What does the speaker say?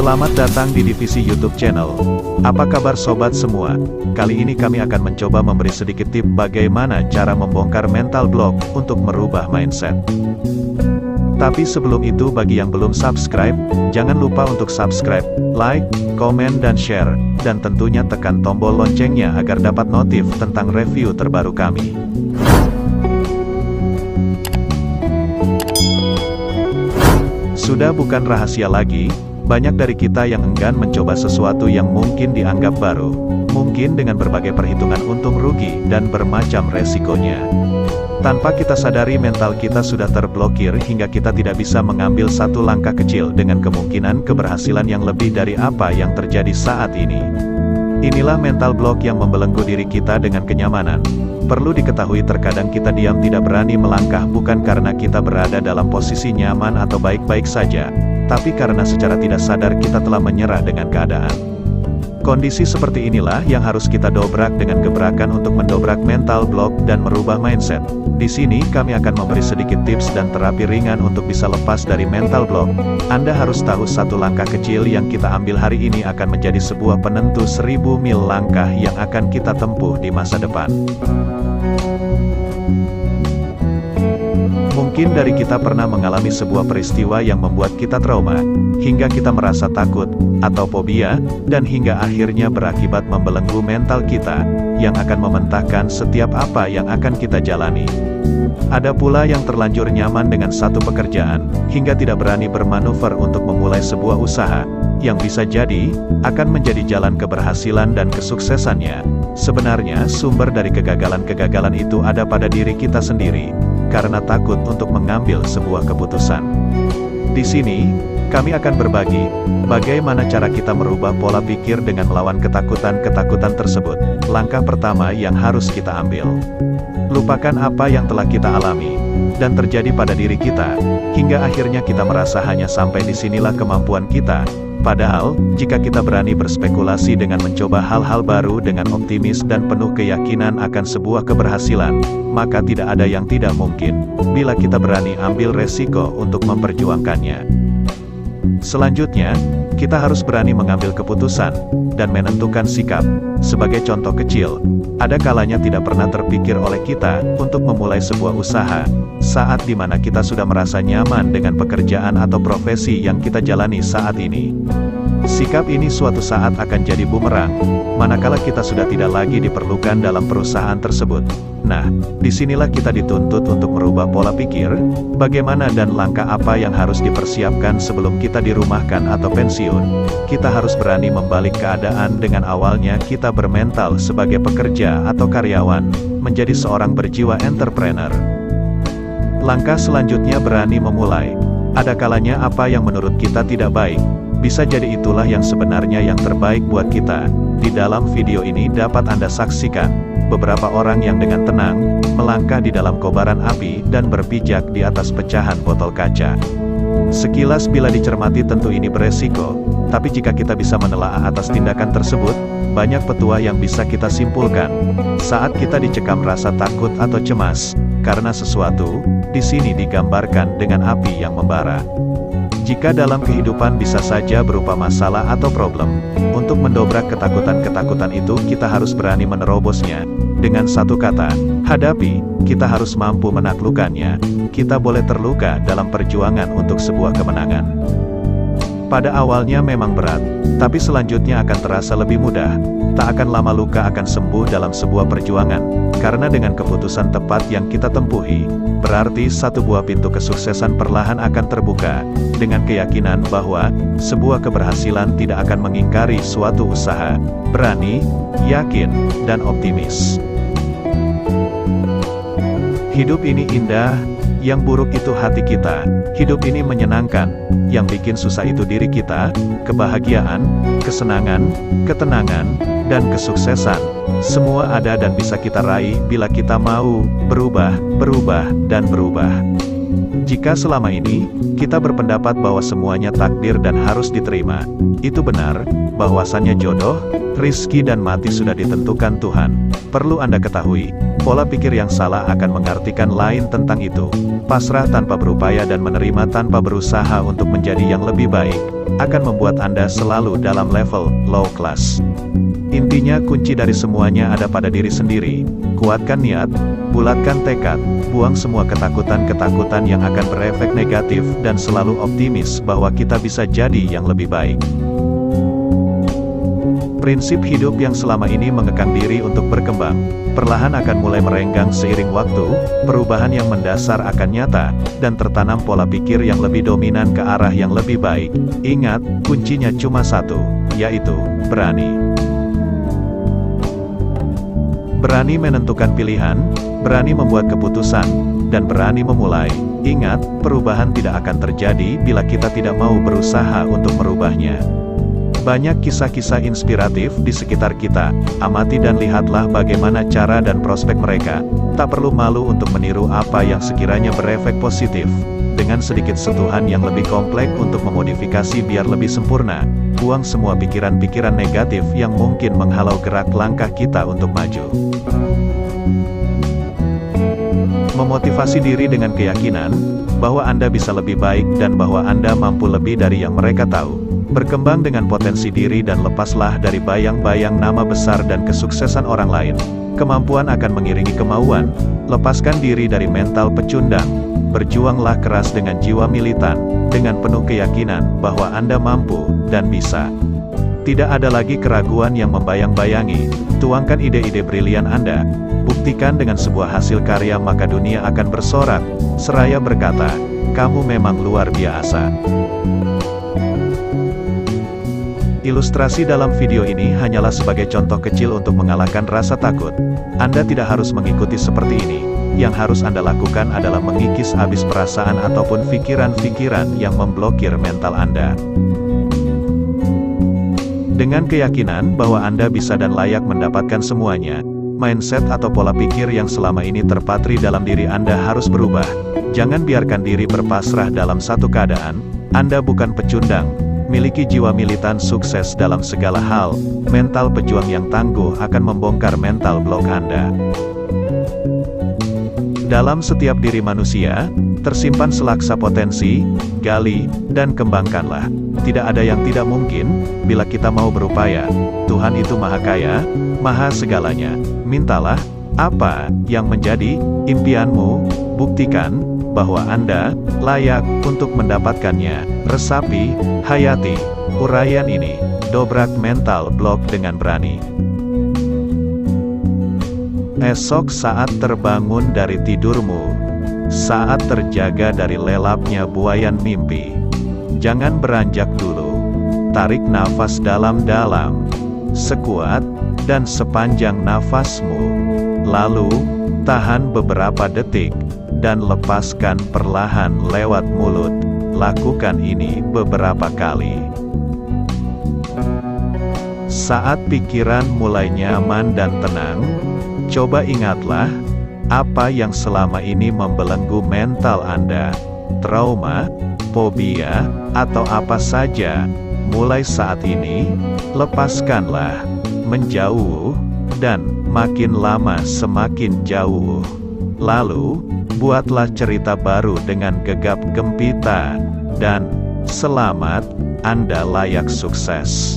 Selamat datang di divisi YouTube channel. Apa kabar sobat semua? Kali ini kami akan mencoba memberi sedikit tips bagaimana cara membongkar mental block untuk merubah mindset. Tapi sebelum itu bagi yang belum subscribe, jangan lupa untuk subscribe, like, komen dan share, dan tentunya tekan tombol loncengnya agar dapat notif tentang review terbaru kami. Sudah bukan rahasia lagi, banyak dari kita yang enggan mencoba sesuatu yang mungkin dianggap baru, mungkin dengan berbagai perhitungan untung rugi dan bermacam resikonya. Tanpa kita sadari mental kita sudah terblokir hingga kita tidak bisa mengambil satu langkah kecil dengan kemungkinan keberhasilan yang lebih dari apa yang terjadi saat ini. Inilah mental block yang membelenggu diri kita dengan kenyamanan. Perlu diketahui terkadang kita diam tidak berani melangkah bukan karena kita berada dalam posisi nyaman atau baik-baik saja, tapi karena secara tidak sadar kita telah menyerah dengan keadaan. Kondisi seperti inilah yang harus kita dobrak dengan gebrakan untuk mendobrak mental block dan merubah mindset. Di sini kami akan memberi sedikit tips dan terapi ringan untuk bisa lepas dari mental block. Anda harus tahu satu langkah kecil yang kita ambil hari ini akan menjadi sebuah penentu 1000 mil langkah yang akan kita tempuh di masa depan. Mungkin dari kita pernah mengalami sebuah peristiwa yang membuat kita trauma, hingga kita merasa takut, atau fobia, dan hingga akhirnya berakibat membelenggu mental kita, yang akan mementahkan setiap apa yang akan kita jalani. Ada pula yang terlanjur nyaman dengan satu pekerjaan, hingga tidak berani bermanuver untuk memulai sebuah usaha, yang bisa jadi, akan menjadi jalan keberhasilan dan kesuksesannya. Sebenarnya, sumber dari kegagalan-kegagalan itu ada pada diri kita sendiri, karena takut untuk mengambil sebuah keputusan. Di sini, kami akan berbagi, bagaimana cara kita merubah pola pikir dengan melawan ketakutan-ketakutan tersebut. Langkah pertama yang harus kita ambil. Lupakan apa yang telah kita alami, dan terjadi pada diri kita, hingga akhirnya kita merasa hanya sampai di sinilah kemampuan kita. Padahal, jika kita berani berspekulasi dengan mencoba hal-hal baru dengan optimis dan penuh keyakinan akan sebuah keberhasilan, maka tidak ada yang tidak mungkin, bila kita berani ambil resiko untuk memperjuangkannya. Selanjutnya, kita harus berani mengambil keputusan, dan menentukan sikap. Sebagai contoh kecil, ada kalanya tidak pernah terpikir oleh kita, untuk memulai sebuah usaha, saat dimana kita sudah merasa nyaman dengan pekerjaan atau profesi yang kita jalani saat ini. Sikap ini suatu saat akan jadi bumerang, manakala kita sudah tidak lagi diperlukan dalam perusahaan tersebut. Nah, disinilah kita dituntut untuk merubah pola pikir, bagaimana dan langkah apa yang harus dipersiapkan sebelum kita dirumahkan atau pensiun. Kita harus berani membalik keadaan dengan awalnya kita bermental sebagai pekerja atau karyawan, menjadi seorang berjiwa entrepreneur. Langkah selanjutnya berani memulai. Ada kalanya apa yang menurut kita tidak baik, bisa jadi itulah yang sebenarnya yang terbaik buat kita. Di dalam video ini dapat Anda saksikan, beberapa orang yang dengan tenang, melangkah di dalam kobaran api dan berpijak di atas pecahan botol kaca. Sekilas bila dicermati tentu ini beresiko, tapi jika kita bisa menelaah atas tindakan tersebut, banyak petuah yang bisa kita simpulkan. Saat kita dicekam rasa takut atau cemas, karena sesuatu, di sini digambarkan dengan api yang membara. Jika dalam kehidupan bisa saja berupa masalah atau problem, untuk mendobrak ketakutan-ketakutan itu kita harus berani menerobosnya. Dengan satu kata, hadapi, kita harus mampu menaklukkannya. Kita boleh terluka dalam perjuangan untuk sebuah kemenangan. Pada awalnya memang berat, tapi selanjutnya akan terasa lebih mudah. Tak akan lama luka akan sembuh dalam sebuah perjuangan, karena dengan keputusan tepat yang kita tempuhi, berarti satu buah pintu kesuksesan perlahan akan terbuka, dengan keyakinan bahwa, sebuah keberhasilan tidak akan mengingkari suatu usaha. Berani, yakin, dan optimis. Hidup ini indah, yang buruk itu hati kita. Hidup ini menyenangkan, yang bikin susah itu diri kita. Kebahagiaan, kesenangan, ketenangan, dan kesuksesan, semua ada dan bisa kita raih bila kita mau berubah, dan berubah. Jika selama ini, kita berpendapat bahwa semuanya takdir dan harus diterima, itu benar, bahwasannya jodoh, rizki dan mati sudah ditentukan Tuhan. Perlu Anda ketahui, pola pikir yang salah akan mengartikan lain tentang itu. Pasrah tanpa berupaya dan menerima tanpa berusaha untuk menjadi yang lebih baik, akan membuat Anda selalu dalam level low class. Intinya kunci dari semuanya ada pada diri sendiri. Kuatkan niat, bulatkan tekad, buang semua ketakutan-ketakutan yang akan berefek negatif dan selalu optimis bahwa kita bisa jadi yang lebih baik. Prinsip hidup yang selama ini mengekang diri untuk berkembang, perlahan akan mulai merenggang seiring waktu, perubahan yang mendasar akan nyata, dan tertanam pola pikir yang lebih dominan ke arah yang lebih baik. Ingat, kuncinya cuma satu, yaitu berani. Berani menentukan pilihan, berani membuat keputusan, dan berani memulai. Ingat, perubahan tidak akan terjadi bila kita tidak mau berusaha untuk merubahnya. Banyak kisah-kisah inspiratif di sekitar kita, amati dan lihatlah bagaimana cara dan prospek mereka. Tak perlu malu untuk meniru apa yang sekiranya berefek positif. Dengan sedikit sentuhan yang lebih kompleks untuk memodifikasi biar lebih sempurna, buang semua pikiran-pikiran negatif yang mungkin menghalau gerak langkah kita untuk maju. Memotivasi diri dengan keyakinan bahwa Anda bisa lebih baik dan bahwa Anda mampu lebih dari yang mereka tahu. Berkembang dengan potensi diri dan lepaslah dari bayang-bayang nama besar dan kesuksesan orang lain. Kemampuan akan mengiringi kemauan. Lepaskan diri dari mental pecundang. Berjuanglah keras dengan jiwa militan, dengan penuh keyakinan bahwa Anda mampu dan bisa. Tidak ada lagi keraguan yang membayang-bayangi. Tuangkan ide-ide brilian Anda. Buktikan dengan sebuah hasil karya maka dunia akan bersorak, seraya berkata, "Kamu memang luar biasa." Ilustrasi dalam video ini hanyalah sebagai contoh kecil untuk mengalahkan rasa takut. Anda tidak harus mengikuti seperti ini. Yang harus Anda lakukan adalah mengikis habis perasaan ataupun pikiran-pikiran yang memblokir mental Anda. Dengan keyakinan bahwa Anda bisa dan layak mendapatkan semuanya, mindset atau pola pikir yang selama ini terpatri dalam diri Anda harus berubah. Jangan biarkan diri berpasrah dalam satu keadaan. Anda bukan pecundang. Miliki jiwa militan sukses dalam segala hal. Mental pejuang yang tangguh akan membongkar mental blok Anda. Dalam setiap diri manusia, tersimpan selaksa potensi, gali, dan kembangkanlah. Tidak ada yang tidak mungkin, bila kita mau berupaya. Tuhan itu Maha Kaya, Maha segalanya. Mintalah, apa yang menjadi impianmu, buktikan bahwa Anda layak untuk mendapatkannya. Resapi, hayati, uraian ini, dobrak mental blok dengan berani. Esok saat terbangun dari tidurmu, saat terjaga dari lelapnya buayan mimpi, jangan beranjak dulu. Tarik nafas dalam-dalam, sekuat dan sepanjang nafasmu. Lalu, tahan beberapa detik, dan lepaskan perlahan lewat mulut. Lakukan ini beberapa kali. Saat pikiran mulai nyaman dan tenang, coba ingatlah, apa yang selama ini membelenggu mental Anda. Trauma, fobia, atau apa saja. Mulai saat ini, lepaskanlah. Menjauh, dan makin lama semakin jauh. Lalu, buatlah cerita baru dengan gegap gempita. Dan, selamat, Anda layak sukses.